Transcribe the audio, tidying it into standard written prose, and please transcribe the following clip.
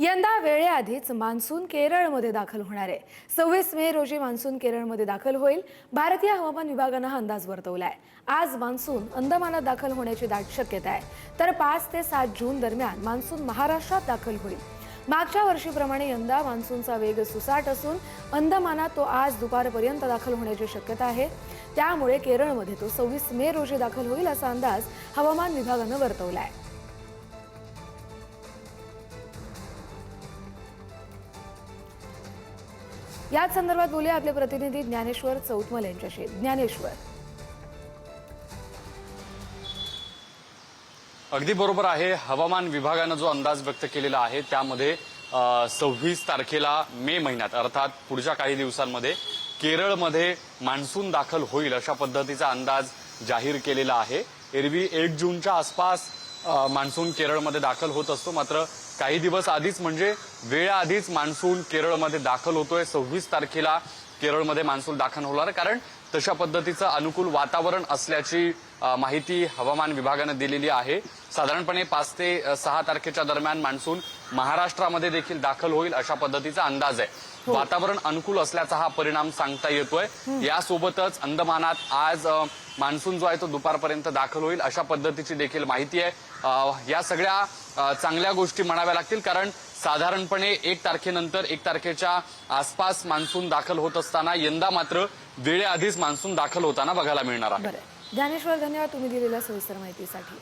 यंदा वेळेआधीच मान्सून केरळमध्ये दाखल होणार आहे। 26 मे रोजी मान्सून केरळमध्ये दाखल होईल। भारतीय हवामान विभागाने हा अंदाज वर्तवलाय। आज मान्सून अंदमानात दाखल होण्याची दाट शक्यता आहे, तर 5 ते 7 जून दरम्यान मान्सून महाराष्ट्रात दाखल होईल। मागच्या वर्षीप्रमाणे यंदा मान्सूनचा वेग सुसाट असून अंदमानात तो आज दुपारपर्यंत दाखल होण्याची शक्यता आहे। त्यामुळे केरळमध्ये तो 26 मे रोजी दाखल होईल असा अंदाज हवामान विभागाने वर्तवलाय। याच संदर्भात बोलूया आपले प्रतिनिधी ज्ञानेश्वर चौतमल यांच्याशी। ज्ञानेश्वर, अगदी बरोबर आहे। हवामान विभागाने जो अंदाज व्यक्त केलेला आहे त्यामध्ये 26 तारखेला मे महिन्यात अर्थात पुढच्या काही दिवसांमध्ये केरळमध्ये मान्सून दाखल होईल अशा पद्धतीचा अंदाज जाहीर केलेला आहे। एरवी 1 जूनच्या आसपास मान्सून केरळमध्ये दाखल होत असतो, मात्र काही दिवस आधीच म्हणजे वेळेआधीच मान्सून केरळमध्ये दाखल होतोय। 26 तारखेला केरळमध्ये मान्सून दाखल होणार, कारण तशा पद्धतीचं अनुकूल वातावरण असल्याची माहिती हवामान विभागाने दिलेली आहे। साधारणपणे 5 ते 6 तारखेच्या दरम्यान मान्सून महाराष्ट्रामध्ये देखील दाखल होईल अशा पद्धतीचा अंदाज आहे। वातावरण अनुकूल असल्याचा हा परिणाम सांगता येतोय। यासोबतच अंदमानात आज मान्सून जो आहे तो दुपारपर्यंत दाखल होईल अशा पद्धतीची देखील माहिती आहे। या सगळ्या चांगल्या गोष्टी म्हणाव्या लागतील, कारण साधारणपणे 1 तारखेनंतर 1 तारखेच्या आसपास मान्सून दाखल होत असताना यंदा मात्र वेळेआधीच मान्सून दाखल होताना बघायला मिळणार आहे। ज्ञानेश्वर, धन्यवाद तुम्ही दिलेल्या सविस्तर माहितीसाठी।